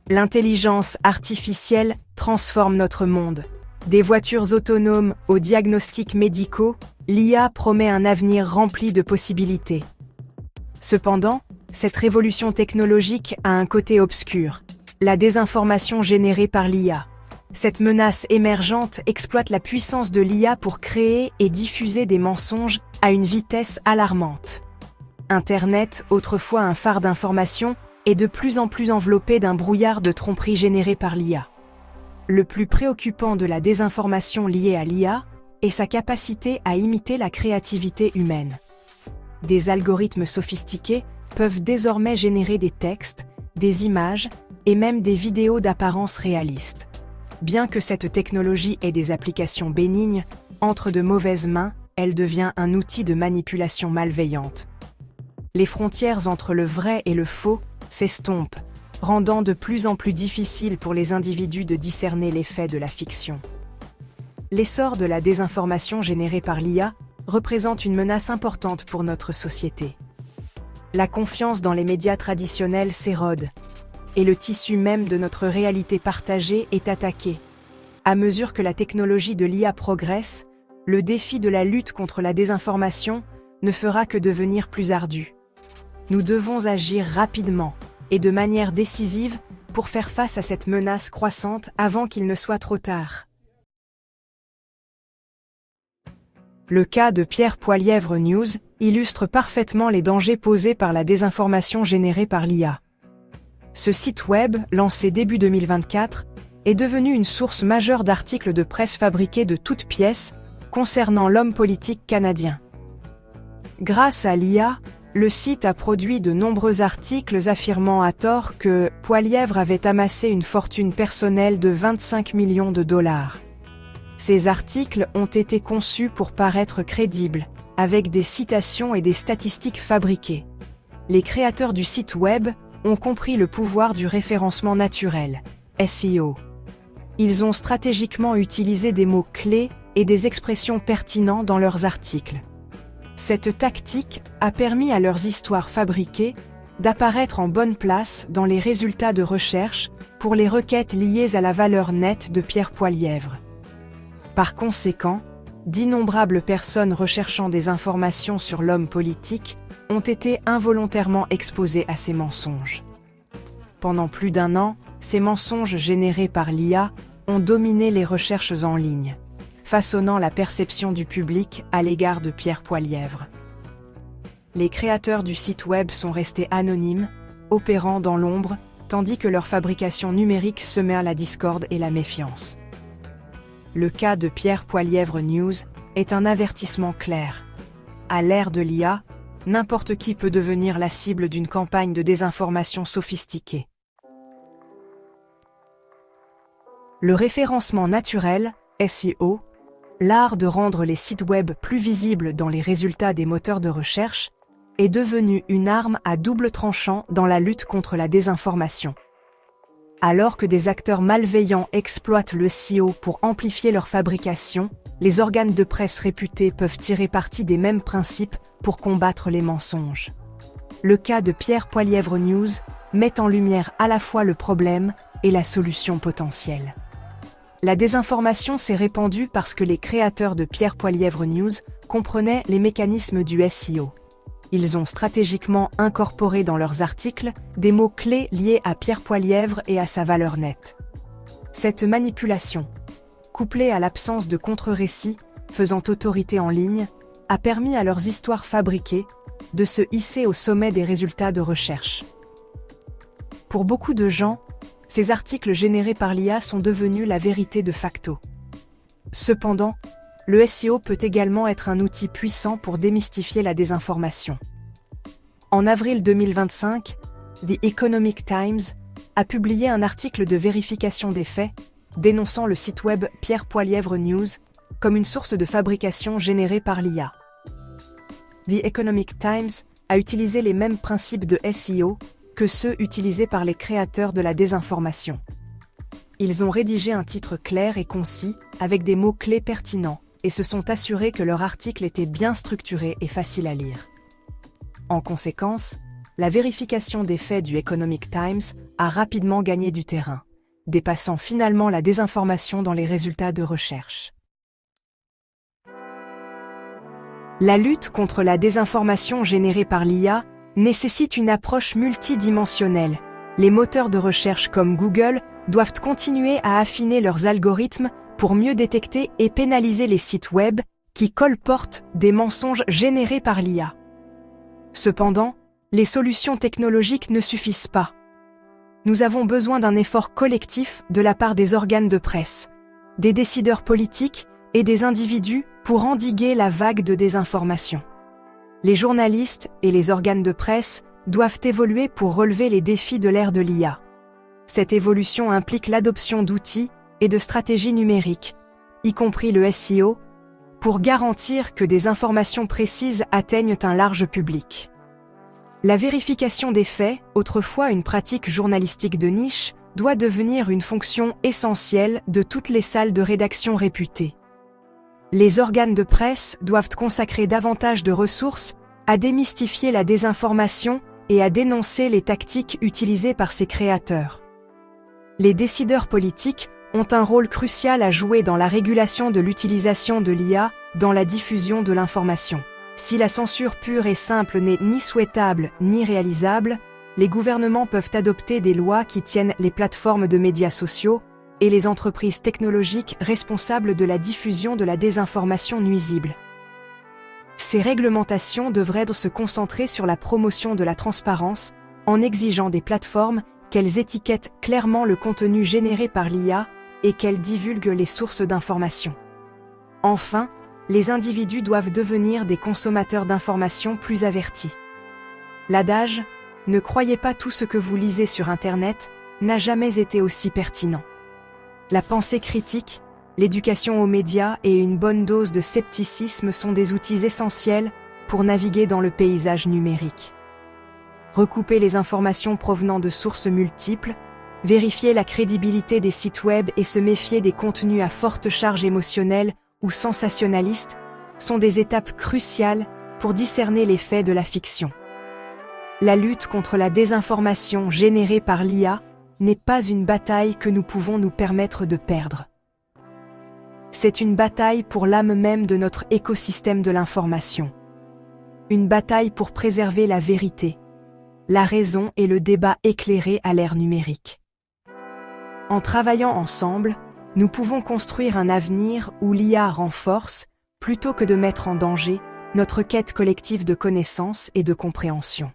L'intelligence artificielle transforme notre monde. Des voitures autonomes aux diagnostics médicaux, l'IA promet un avenir rempli de possibilités. Cependant, cette révolution technologique a un côté obscur, la désinformation générée par l'IA. Cette menace émergente exploite la puissance de l'IA pour créer et diffuser des mensonges à une vitesse alarmante. Internet, autrefois un phare d'information, est de plus en plus enveloppé d'un brouillard de tromperies généré par l'IA. Le plus préoccupant de la désinformation liée à l'IA est sa capacité à imiter la créativité humaine. Des algorithmes sophistiqués peuvent désormais générer des textes, des images et même des vidéos d'apparence réaliste. Bien que cette technologie ait des applications bénignes, entre de mauvaises mains, elle devient un outil de manipulation malveillante. Les frontières entre le vrai et le faux s'estompent, rendant de plus en plus difficile pour les individus de discerner les faits de la fiction. L'essor de la désinformation générée par l'IA représente une menace importante pour notre société. La confiance dans les médias traditionnels s'érode, et le tissu même de notre réalité partagée est attaqué. À mesure que la technologie de l'IA progresse, le défi de la lutte contre la désinformation ne fera que devenir plus ardu. Nous devons agir rapidement et de manière décisive pour faire face à cette menace croissante avant qu'il ne soit trop tard. Le cas de Pierre Poilièvre News illustre parfaitement les dangers posés par la désinformation générée par l'IA. Ce site web, lancé début 2024, est devenu une source majeure d'articles de presse fabriqués de toutes pièces concernant l'homme politique canadien. Grâce à l'IA, le site a produit de nombreux articles affirmant à tort que Poilièvre avait amassé une fortune personnelle de 25 millions de dollars. Ces articles ont été conçus pour paraître crédibles, avec des citations et des statistiques fabriquées. Les créateurs du site web ont compris le pouvoir du référencement naturel, SEO. Ils ont stratégiquement utilisé des mots-clés et des expressions pertinentes dans leurs articles. Cette tactique a permis à leurs histoires fabriquées d'apparaître en bonne place dans les résultats de recherche pour les requêtes liées à la valeur nette de Pierre Poilièvre. Par conséquent, d'innombrables personnes recherchant des informations sur l'homme politique ont été involontairement exposées à ces mensonges. Pendant plus d'1 an, ces mensonges générés par l'IA ont dominé les recherches en ligne, façonnant la perception du public à l'égard de Pierre Poilièvre. Les créateurs du site web sont restés anonymes, opérant dans l'ombre, tandis que leur fabrication numérique semait la discorde et la méfiance. Le cas de Pierre Poilièvre News est un avertissement clair. À l'ère de l'IA, n'importe qui peut devenir la cible d'une campagne de désinformation sophistiquée. Le référencement naturel, SEO, l'art de rendre les sites web plus visibles dans les résultats des moteurs de recherche, est devenu une arme à double tranchant dans la lutte contre la désinformation. Alors que des acteurs malveillants exploitent le SEO pour amplifier leur fabrication, les organes de presse réputés peuvent tirer parti des mêmes principes pour combattre les mensonges. Le cas de Pierre Poilièvre News met en lumière à la fois le problème et la solution potentielle. La désinformation s'est répandue parce que les créateurs de Pierre Poilièvre News comprenaient les mécanismes du SEO. Ils ont stratégiquement incorporé dans leurs articles des mots-clés liés à Pierre Poilièvre et à sa valeur nette. Cette manipulation, couplée à l'absence de contre-récits faisant autorité en ligne, a permis à leurs histoires fabriquées de se hisser au sommet des résultats de recherche. Pour beaucoup de gens, ces articles générés par l'IA sont devenus la vérité de facto. Cependant, le SEO peut également être un outil puissant pour démystifier la désinformation. En avril 2025, The Economic Times a publié un article de vérification des faits, dénonçant le site web Pierre Poilièvre News comme une source de fabrication générée par l'IA. The Economic Times a utilisé les mêmes principes de SEO que ceux utilisés par les créateurs de la désinformation. Ils ont rédigé un titre clair et concis, avec des mots-clés pertinents, et se sont assurés que leur article était bien structuré et facile à lire. En conséquence, la vérification des faits du Economic Times a rapidement gagné du terrain, dépassant finalement la désinformation dans les résultats de recherche. La lutte contre la désinformation générée par l'IA nécessite une approche multidimensionnelle. Les moteurs de recherche comme Google doivent continuer à affiner leurs algorithmes pour mieux détecter et pénaliser les sites web qui colportent des mensonges générés par l'IA. Cependant, les solutions technologiques ne suffisent pas. Nous avons besoin d'un effort collectif de la part des organes de presse, des décideurs politiques et des individus pour endiguer la vague de désinformation. Les journalistes et les organes de presse doivent évoluer pour relever les défis de l'ère de l'IA. Cette évolution implique l'adoption d'outils et de stratégies numériques, y compris le SEO, pour garantir que des informations précises atteignent un large public. La vérification des faits, autrefois une pratique journalistique de niche, doit devenir une fonction essentielle de toutes les salles de rédaction réputées. Les organes de presse doivent consacrer davantage de ressources à démystifier la désinformation et à dénoncer les tactiques utilisées par ses créateurs. Les décideurs politiques ont un rôle crucial à jouer dans la régulation de l'utilisation de l'IA dans la diffusion de l'information. Si la censure pure et simple n'est ni souhaitable ni réalisable, les gouvernements peuvent adopter des lois qui tiennent les plateformes de médias sociaux et les entreprises technologiques responsables de la diffusion de la désinformation nuisible. Ces réglementations devraient se concentrer sur la promotion de la transparence en exigeant des plateformes qu'elles étiquettent clairement le contenu généré par l'IA et qu'elles divulguent les sources d'information. Enfin, les individus doivent devenir des consommateurs d'informations plus avertis. L'adage « Ne croyez pas tout ce que vous lisez sur Internet » n'a jamais été aussi pertinent. La pensée critique, l'éducation aux médias et une bonne dose de scepticisme sont des outils essentiels pour naviguer dans le paysage numérique. Recouper les informations provenant de sources multiples, vérifier la crédibilité des sites web et se méfier des contenus à forte charge émotionnelle ou sensationnalistes sont des étapes cruciales pour discerner les faits de la fiction. La lutte contre la désinformation générée par l'IA n'est pas une bataille que nous pouvons nous permettre de perdre. C'est une bataille pour l'âme même de notre écosystème de l'information. Une bataille pour préserver la vérité, la raison et le débat éclairé à l'ère numérique. En travaillant ensemble, nous pouvons construire un avenir où l'IA renforce, plutôt que de mettre en danger, notre quête collective de connaissances et de compréhension.